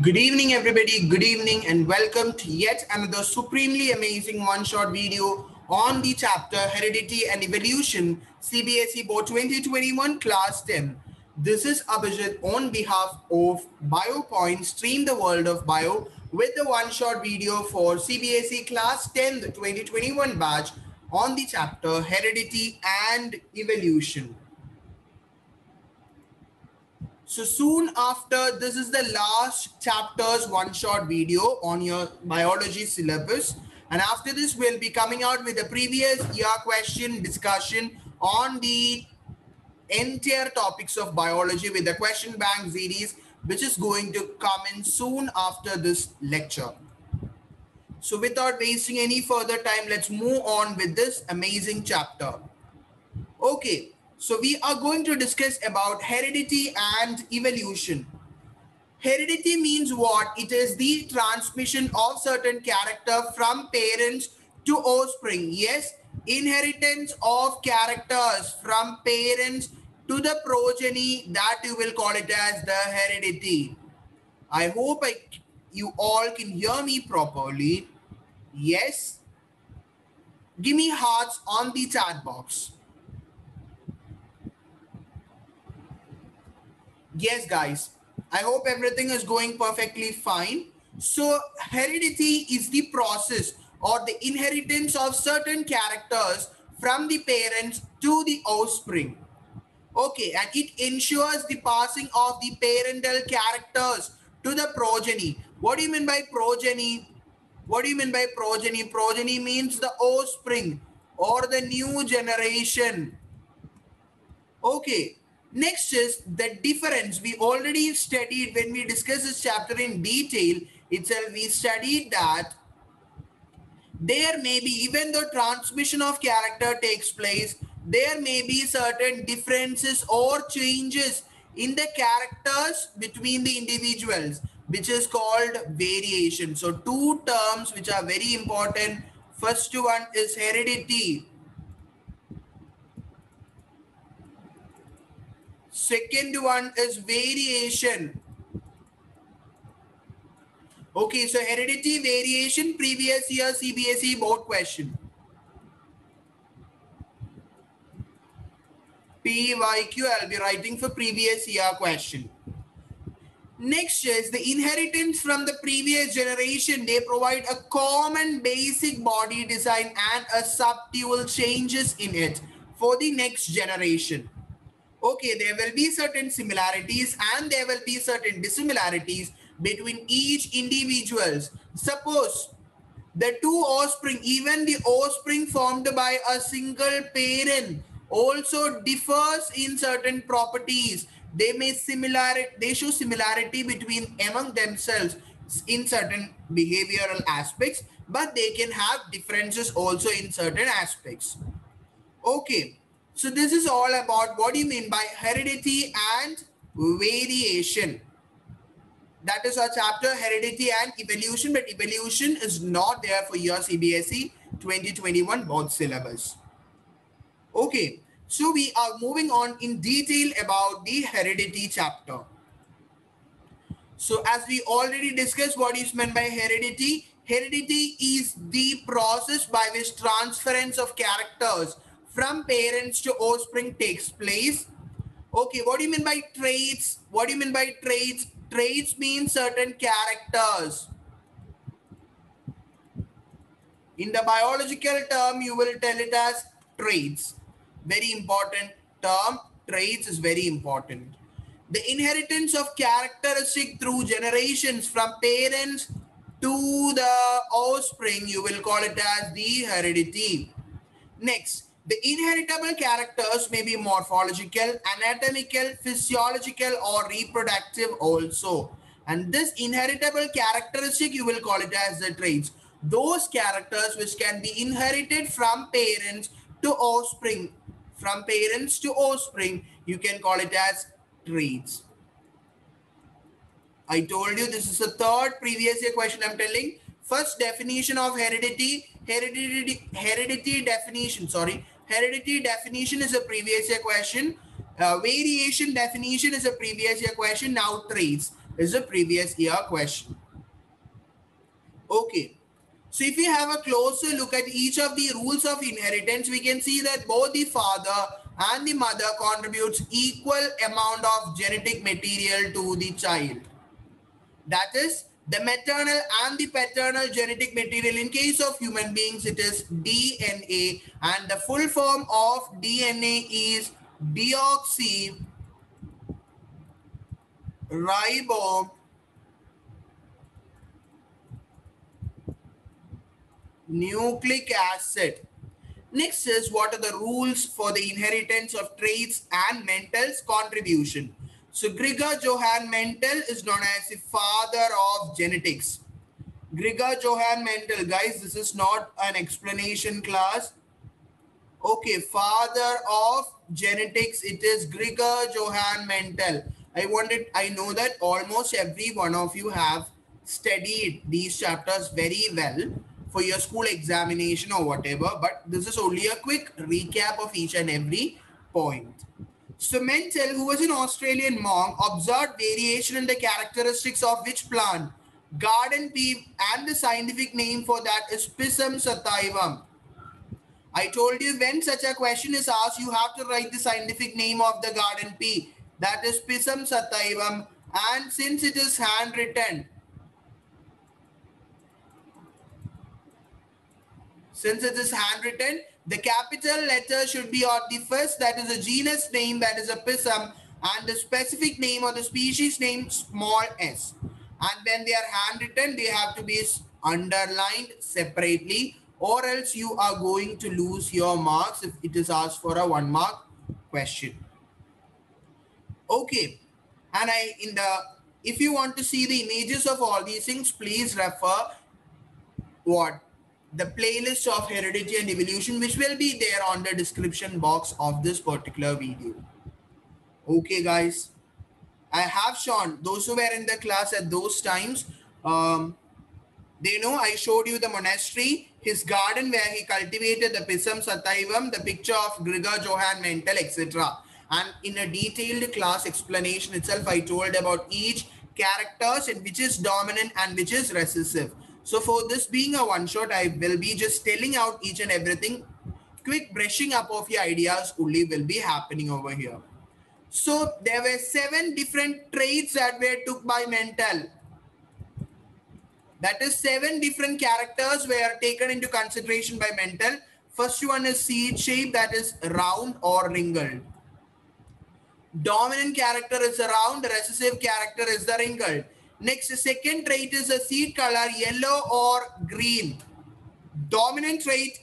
Good evening, everybody. Good evening, and welcome to yet another supremely amazing one-shot video on the chapter Heredity and Evolution, CBSE Board 2021 Class 10. This is Abhijit on behalf of BioPoint, Stream the World of Bio, with the one-shot video for CBSE Class 10, the 2021 batch on the chapter Heredity and Evolution. So soon after, this is the last chapter's one-shot video on your biology syllabus. And after this, we'll be coming out with a previous year question discussion on the entire topics of biology with the question bank series, which is going to come in soon after this lecture. So without wasting any further time, let's move on with this amazing chapter. Okay. So we are going to discuss about heredity and evolution. Heredity means what? It is the transmission of certain character from parents to offspring. Yes, inheritance of characters from parents to the progeny, that you will call it as the heredity. I hope you all can hear me properly. Yes. Give me hearts on the chat box. Yes, guys, I hope everything is going perfectly fine. So heredity is the process or the inheritance of certain characters from the parents to the offspring. Okay, and it ensures the passing of the parental characters to the progeny. What do you mean by progeny? What do you mean by progeny? Progeny means the offspring or the new generation. Okay. Next is the difference. We already studied when we discussed this chapter in detail itself. We studied that there may be, even though transmission of character takes place, there may be certain differences or changes in the characters between the individuals, which is called variation. So two terms which are very important. First one is heredity. Second one is variation. Okay, so heredity, variation, previous year CBSE board question. PYQ, I'll be writing for previous year question. Next is the inheritance from the previous generation. They provide a common basic body design and a subtle changes in it for the next generation. Okay, there will be certain similarities and there will be certain dissimilarities between each individuals. Suppose the two offspring, even the offspring formed by a single parent, also differs in certain properties. They show similarity between among themselves in certain behavioral aspects, but they can have differences also in certain aspects. Okay. So this is all about what do you mean by heredity and variation. That is our chapter heredity and evolution, but evolution is not there for your CBSE 2021 board syllabus. Okay, so we are moving on in detail about the heredity chapter. So as we already discussed what is meant by heredity, heredity is the process by which transference of characters from parents to offspring takes place. Okay, what do you mean by traits? What do you mean by traits? Traits mean certain characters. In the biological term, you will tell it as traits. Very important term. Traits is very important. The inheritance of characteristic through generations from parents to the offspring, you will call it as the heredity. Next, the inheritable characters may be morphological, anatomical, physiological, or reproductive also. And this inheritable characteristic, you will call it as the traits. Those characters which can be inherited from parents to offspring. From parents to offspring, you can call it as traits. I told you this is the third previous year question I'm telling. First definition of heredity definition is a previous year question. Variation definition is a previous year question. Now traits. is a previous year question. Okay. So if we have a closer look at each of the rules of inheritance, we can see that both the father and the mother contributes equal amount of genetic material to the child. That is, the maternal and the paternal genetic material. In case of human beings, it is DNA, and the full form of DNA is deoxyribonucleic acid. Next is, what are the rules for the inheritance of traits and Mendel's contribution? So Gregor Johann Mendel is known as the father of genetics. Gregor Johann Mendel, guys, this is not an explanation class. Okay, father of genetics, it is Gregor Johann Mendel. I know that almost every one of you have studied these chapters very well for your school examination or whatever, but this is only a quick recap of each and every point. So Mendel, who was an Australian monk, observed variation in the characteristics of which plant? Garden pea, and the scientific name for that is Pisum sativum. I told you, when such a question is asked, you have to write the scientific name of the garden pea. That is Pisum sativum. And since it is handwritten, the capital letter should be on the first, that is a genus name, that is a Pisum, and the specific name or the species name, small s. And when they are handwritten, they have to be underlined separately, or else you are going to lose your marks if it is asked for a 1 mark question. Okay, and if you want to see the images of all these things, please refer the playlist of heredity and evolution, which will be there on the description box of this particular video. Okay, guys, I have shown those who were in the class at those times. They know I showed you the monastery, his garden where he cultivated the Pisum sativum, the picture of Gregor Johann Mendel, etc. And in a detailed class explanation itself, I told about each characters and which is dominant and which is recessive. So for this being a one shot, I will be just telling out each and everything. Quick brushing up of your ideas only will be happening over here. So there were 7 different traits that were took by Mendel. That is 7 different characters were taken into consideration by Mendel. First one is seed shape, that is round or ringled. Dominant character is the round, recessive character is the ringled. Next, the second trait is a seed color, yellow or green. Dominant trait,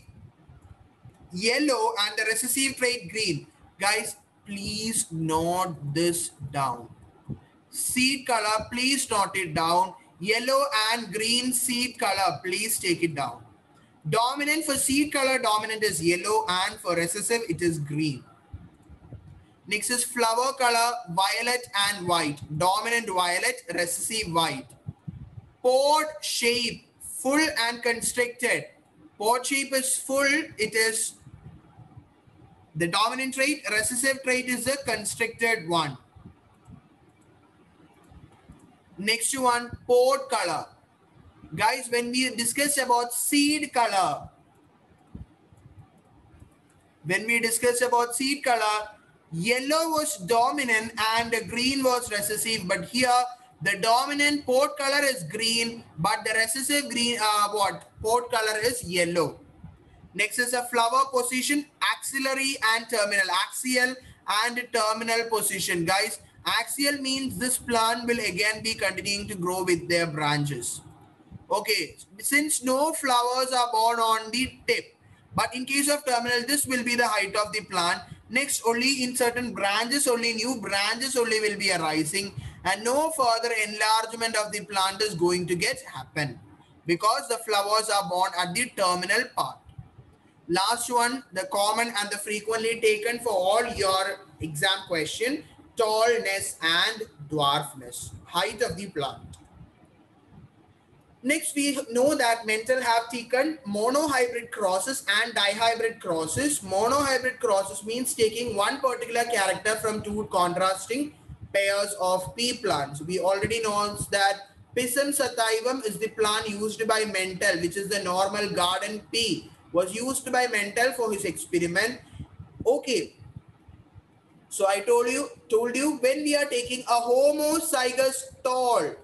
yellow, and the recessive trait, green. Guys, please note this down. Seed color, please note it down. Yellow and green seed color, please take it down. Dominant for seed color, dominant is yellow, and for recessive, it is green. Next is flower color, violet and white. Dominant violet, recessive white. Pod shape, full and constricted. Pod shape is full, it is the dominant trait. Recessive trait is the constricted one. Next one, pod color. Guys, when we discuss about seed color, yellow was dominant and green was recessive, but here the dominant pod color is green, but the recessive green pod color is yellow. Next is a flower position, axillary and terminal. Axial and terminal position. Guys, axial means this plant will again be continuing to grow with their branches. Okay, since no flowers are born on the tip, but in case of terminal, this will be the height of the plant. Next, only in certain branches, only new branches only will be arising, and no further enlargement of the plant is going to happen because the flowers are born at the terminal part. Last one, the common and the frequently taken for all your exam question, tallness and dwarfness, height of the plant. Next, we know that Mendel have taken monohybrid crosses and dihybrid crosses. Monohybrid crosses means taking one particular character from 2 contrasting pairs of pea plants. We already know that Pisum sativum is the plant used by Mentel, which is the normal garden pea, was used by Mentel for his experiment. Okay, so I told you when we are taking a homozygous tall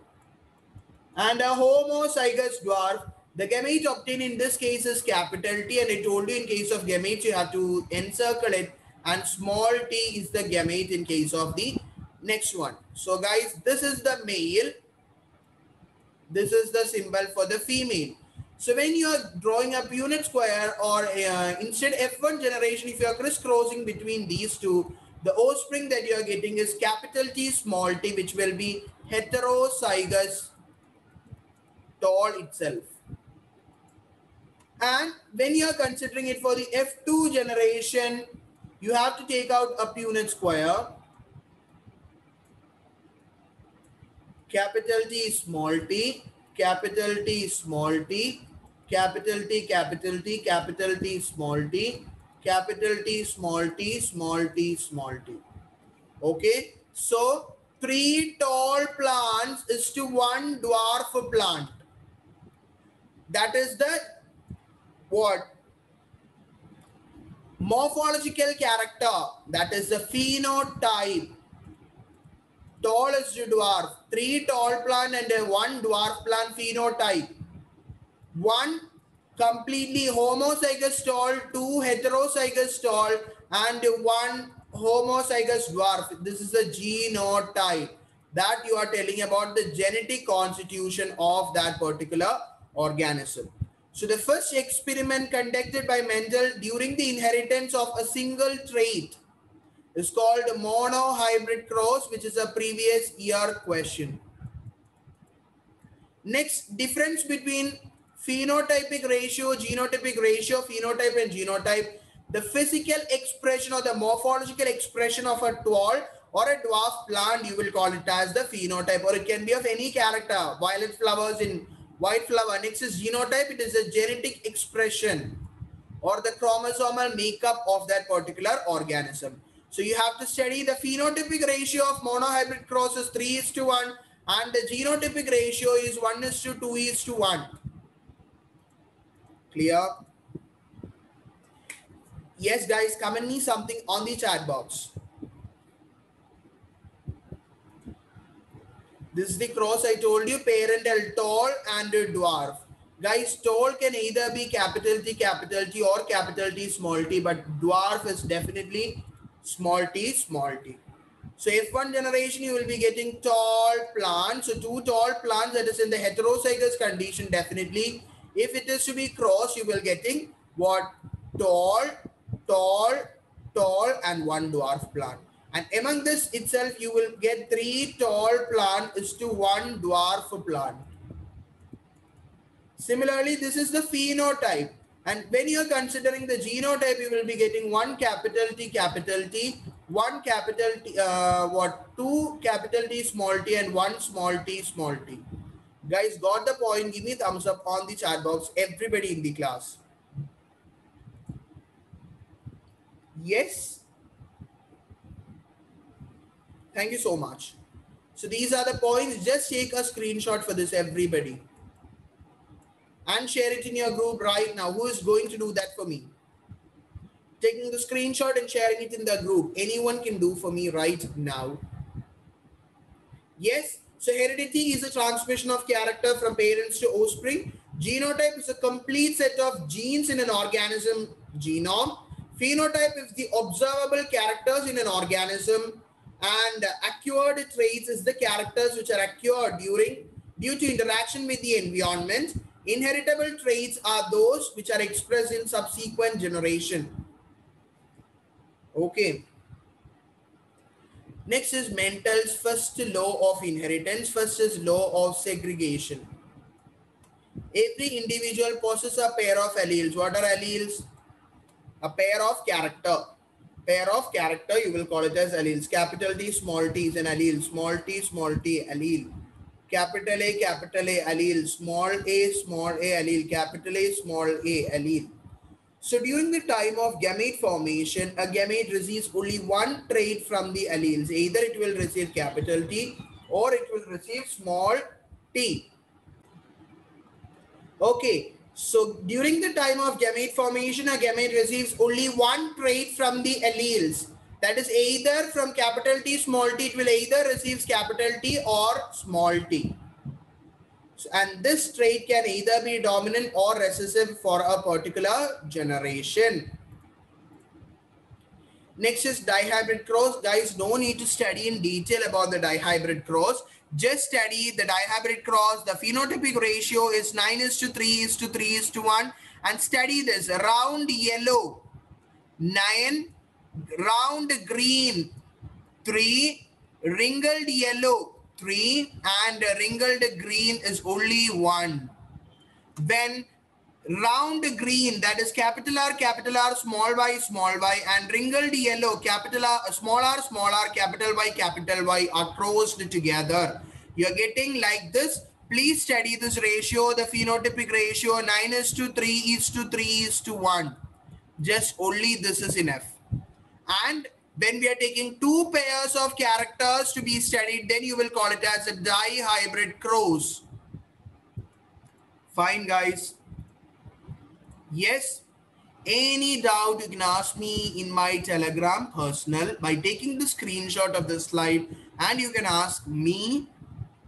and a homozygous dwarf, the gamete obtained in this case is capital T, and I told you in case of gametes you have to encircle it, and small t is the gamete in case of the next one. So guys, this is the male, this is the symbol for the female. So when you are drawing a Punnett square, or instead F1 generation, if you are crisscrossing between these two, the offspring that you are getting is capital T small t, which will be heterozygous tall itself. And when you are considering it for the F2 generation, you have to take out a Punnett square. Capital T small t, capital T small t, capital T, capital T, capital T small t, capital T small t, small t, small t. Okay, so 3 tall plants is to 1 dwarf plant. That is the what? Morphological character, that is the phenotype. Tall is to dwarf, 3 tall plant and 1 dwarf plant phenotype. 1 completely homozygous tall, 2 heterozygous tall, and 1 homozygous dwarf. This is the genotype that you are telling about the genetic constitution of that particular organism. So the first experiment conducted by Mendel during the inheritance of a single trait is called monohybrid cross, which is a previous year question. Next, difference between phenotypic ratio, genotypic ratio, phenotype and genotype. The physical expression or the morphological expression of a tall or a dwarf plant, you will call it as the phenotype, or it can be of any character. Violet flowers in white flower. Next is genotype. It is a genetic expression or the chromosomal makeup of that particular organism. So you have to study the phenotypic ratio of monohybrid cross is 3:1, and the genotypic ratio is 1:2:1. Clear? Yes, guys, comment me something on the chat box. This is the cross I told you, parental tall and dwarf. Guys, tall can either be capital T or capital T small t, but dwarf is definitely small t, small t. So F1 generation, you will be getting tall plants. So 2 tall plants, that is in the heterozygous condition, definitely. If it is to be crossed, you will getting what? Tall, tall, tall, and 1 dwarf plant. And among this itself, you will get 3 tall plant is to 1 dwarf plant. Similarly, this is the phenotype. And when you are considering the genotype, you will be getting 1 capital T, 1 capital T, 2 capital T small t, and 1 small t, small t. Guys, got the point? Give me a thumbs up on the chat box, everybody in the class. Yes? Thank you so much. So these are the points. Just take a screenshot for this, everybody, and share it in your group right now. Who is going to do that for me? Taking the screenshot and sharing it in the group. Anyone can do for me right now. Yes. So heredity is a transmission of character from parents to offspring. Genotype is a complete set of genes in an organism genome. Phenotype is the observable characters in an organism. And acquired traits is the characters which are acquired due to interaction with the environment. Inheritable traits are those which are expressed in subsequent generation. Okay. Next is Mendel's first law of inheritance. First is law of segregation. Every individual possesses a pair of alleles. What are alleles? A pair of character. Pair of character, you will call it as alleles. Capital T, small t is an allele. Small t, allele. Capital A, allele. Small a, allele. Capital A, small a, allele. So during the time of gamete formation, a gamete receives only one trait from the alleles. Either it will receive capital T or it will receive small t. Okay, so during the time of gamete formation, a gamete receives only one trait from the alleles. That is either from capital T, small t, it will either receives capital T or small t. And this trait can either be dominant or recessive for a particular generation. Next is dihybrid cross. Guys, no need to study in detail about the dihybrid cross. Just study the dihybrid cross. The phenotypic ratio is 9:3:3:1. And study this. Round yellow, 9. Round green, 3. Ringled yellow, 3. And ringled green is only 1. When round green, that is capital R, small y, and ringled yellow, capital R, small r, capital Y are crossed together, you're getting like this. Please study this ratio, the phenotypic ratio, 9:3:3:1. Just only this is enough. And when we are taking two pairs of characters to be studied, then you will call it as a dihybrid cross. Fine, guys. Yes, any doubt you can ask me in my Telegram personal by taking the screenshot of the slide, and you can ask me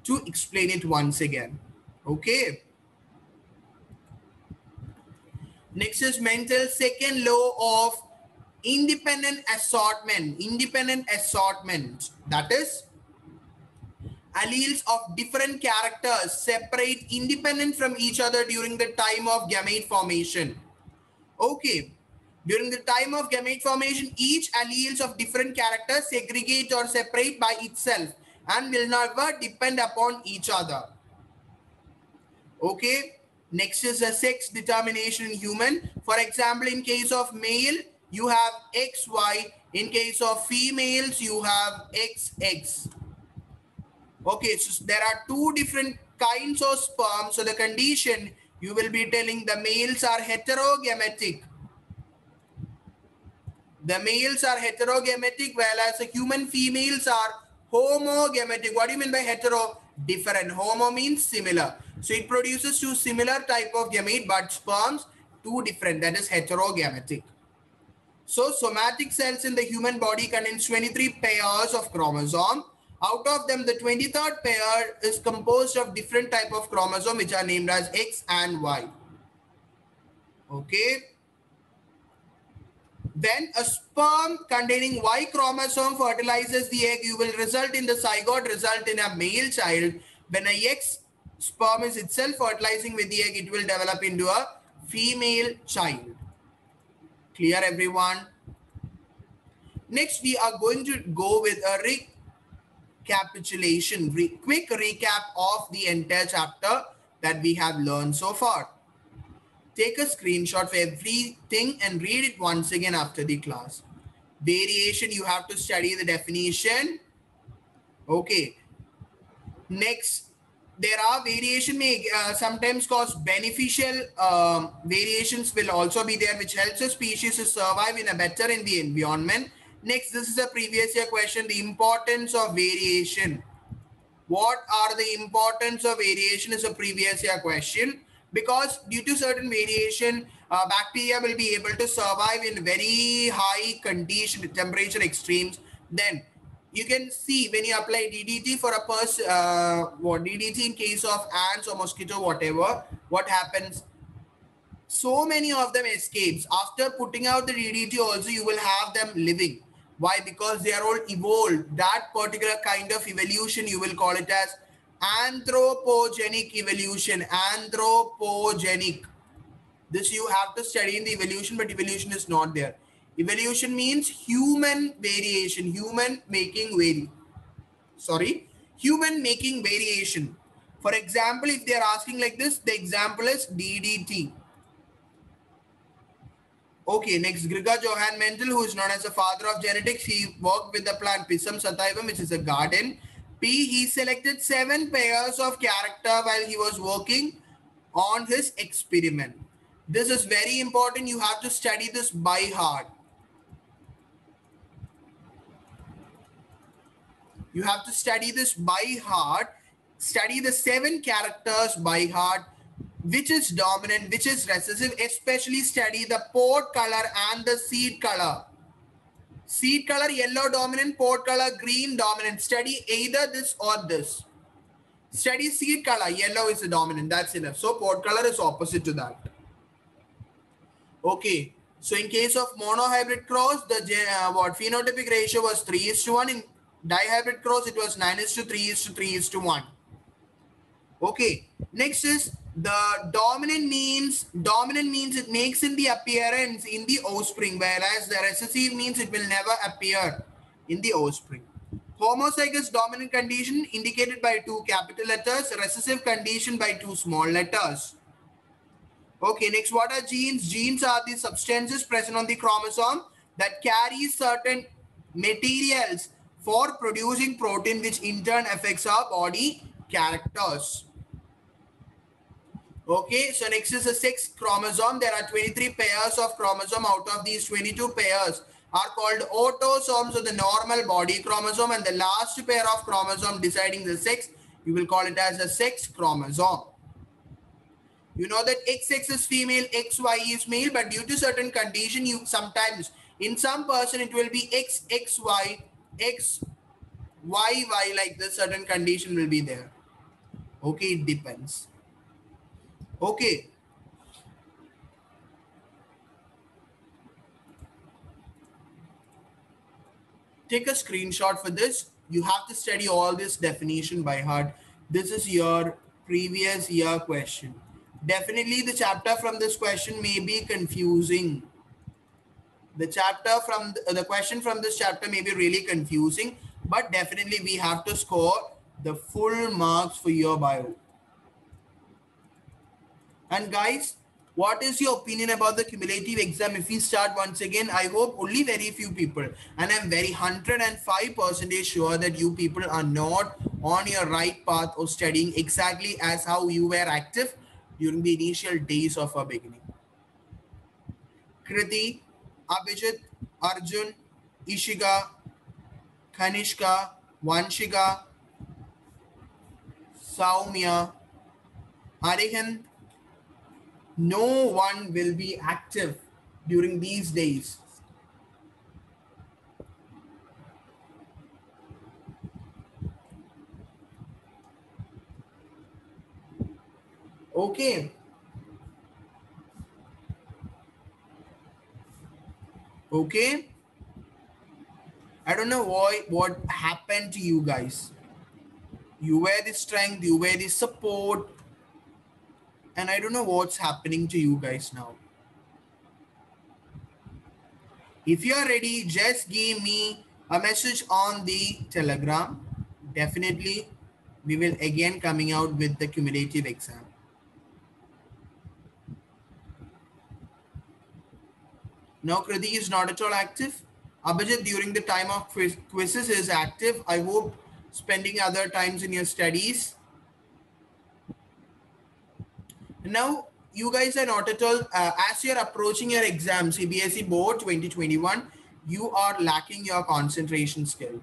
to explain it once again. Okay. Next is Mendel's second law of independent assortment. That is, alleles of different characters separate independent from each other during the time of gamete formation. Okay, during the time of gamete formation, each alleles of different characters segregate or separate by itself and will never depend upon each other. Okay, next is a sex determination in human. For example, in case of male, you have XY. In case of females, you have XX. Okay, so there are two different kinds of sperm. So the condition, you will be telling the males are heterogametic. The males are heterogametic, whereas the human females are homogametic. What do you mean by hetero? Different. Homo means similar. So it produces two similar type of gamete, but sperms, two different. That is heterogametic. So somatic cells in the human body contains 23 pairs of chromosome. Out of them, the 23rd pair is composed of different type of chromosome, which are named as X and Y. Okay. When a sperm containing Y chromosome fertilizes the egg, you will result in the zygote, result in a male child. When a X sperm is itself fertilizing with the egg, it will develop into a female child. Clear, everyone? Next, we are going to go with a recapitulation, quick recap of the entire chapter that we have learned so far. Take a screenshot for everything and read it once again after the class. Variation, you have to study the definition. Okay. Next, there are variation may sometimes cause beneficial variations will also be there, which helps a species to survive in a better in the environment. Next, this is a previous year question, the importance of variation. What are the importance of variation is a previous year question, because due to certain variation, bacteria will be able to survive in very high condition, temperature extremes. Then you can see when you apply DDT for a person, DDT in case of ants or mosquito, whatever, what happens? So many of them escapes. After putting out the DDT also, you will have them living. Why? Because they are all evolved. That particular kind of evolution, you will call it as anthropogenic evolution. Anthropogenic. This you have to study in the evolution, but evolution is not there. Evolution means human variation, human making variation. For example, if they are asking like this, the example is DDT. Okay, next, Grigor Johann Mendel, who is known as the father of genetics, he worked with the plant Pisum sativum, which is a garden. He selected 7 pairs of character while he was working on his experiment. This is very important. You have to study this by heart. You have to study this by heart. Study the 7 characters by heart, which is dominant, which is recessive. Especially study the port color and the seed color. Seed color yellow dominant, port color green dominant. Study either this or this. Study seed color, yellow is the dominant. That's enough. So port color is opposite to that. Okay. So in case of monohybrid cross, the phenotypic ratio was 3:1. In dihybrid cross, it was 9:3:3:1. Okay. Next is the dominant means it makes in the appearance in the offspring, whereas the recessive means it will never appear in the offspring. Homozygous dominant condition indicated by 2 capital letters, recessive condition by 2 small letters. Okay, next, what are genes? Genes are the substances present on the chromosome that carry certain materials for producing protein, which in turn affects our body characters. Okay, so next is the 6 chromosome. There are 23 pairs of chromosome. Out of these, 22 pairs are called autosomes of the normal body chromosome, and the last pair of chromosome deciding the sex, you will call it as a sex chromosome. You know that XX is female, XY is male, but due to certain condition, you sometimes in some person it will be XXY, XYY, like this certain condition will be there. Okay, it depends. Okay. Take a screenshot for this. You have to study all this definition by heart. This is your previous year question. Definitely the chapter from this question may be confusing. The question from this chapter may be really confusing, but definitely we have to score the full marks for your bio. And guys, what is your opinion about the cumulative exam? If we start once again, I hope only very few people, and I'm very 105% sure that you people are not on your right path or studying exactly as how you were active during the initial days of our beginning. Kriti, Abhijit, Arjun, Ishika, Kanishka, Vanshika, Saumya, Arihant, no one will be active during these days. Okay. Okay. I don't know what happened to you guys. You were the strength, you were the support, and I don't know what's happening to you guys now. If you are ready, just give me a message on the Telegram. Definitely, we will again coming out with the cumulative exam. Now, Kriti is not at all active. Abhijit, during the time of quizzes is active. I hope spending other times in your studies. Now, you guys are not at all, as you're approaching your exam, CBSE Board 2021, you are lacking your concentration skill.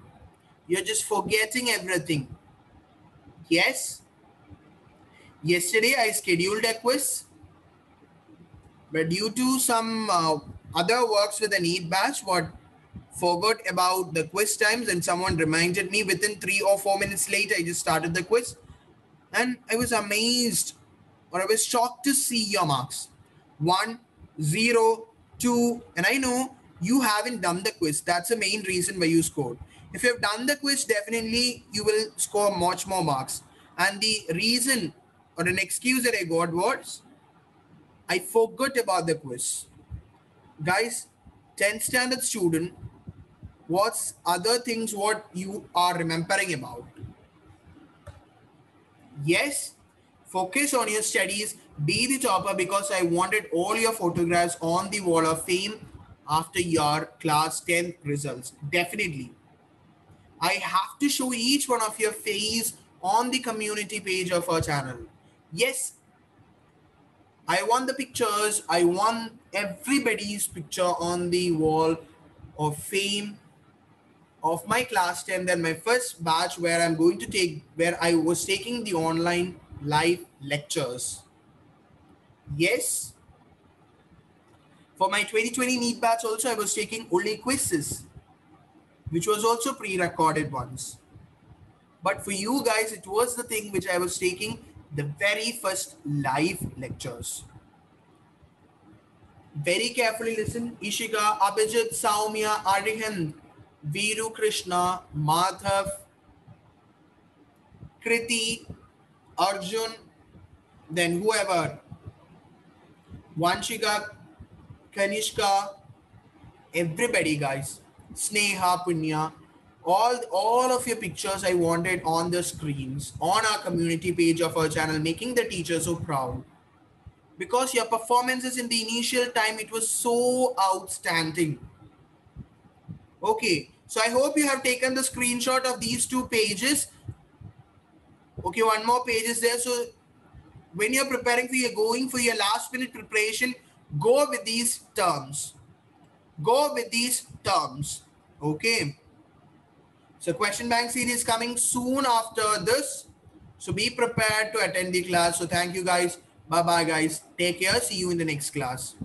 You're just forgetting everything. Yes. Yesterday, I scheduled a quiz, but due to some other works with a NEET batch, forgot about the quiz times, and someone reminded me within 3 or 4 minutes later, I just started the quiz, and I was amazed, or I was shocked to see your marks. 1, 0, 2, and I know you haven't done the quiz. That's the main reason why you scored. If you have done the quiz, definitely you will score much more marks. And the reason or an excuse that I got was I forgot about the quiz. Guys, 10th standard student, what's other things what you are remembering about? Yes, focus on your studies, be the topper, because I wanted all your photographs on the wall of fame after your class 10th results. Definitely. I have to show each one of your face on the community page of our channel. Yes, I want the pictures. I want everybody's picture on the wall of fame of my class 10. Then my first batch where I was taking the online live lectures. Yes, for my 2020 NEET batch also I was taking only quizzes, which was also pre-recorded ones. But for you guys, it was the thing which I was taking the very first live lectures. Very carefully listen. Ishika, Abhijit, Saumya, Arihan, Viru Krishna, Madhav, Kriti, Arjun, then whoever, Vanshika, Kanishka, everybody guys, Sneha, Punya, all of your pictures I wanted on the screens on our community page of our channel, making the teacher so proud. Because your performances in the initial time, it was so outstanding. Okay, so I hope you have taken the screenshot of these two pages. Okay, one more page is there. So when you're preparing for going for your last minute preparation, go with these terms. Go with these terms. Okay. So question bank series coming soon after this. So be prepared to attend the class. So thank you guys. Bye bye guys. Take care. See you in the next class.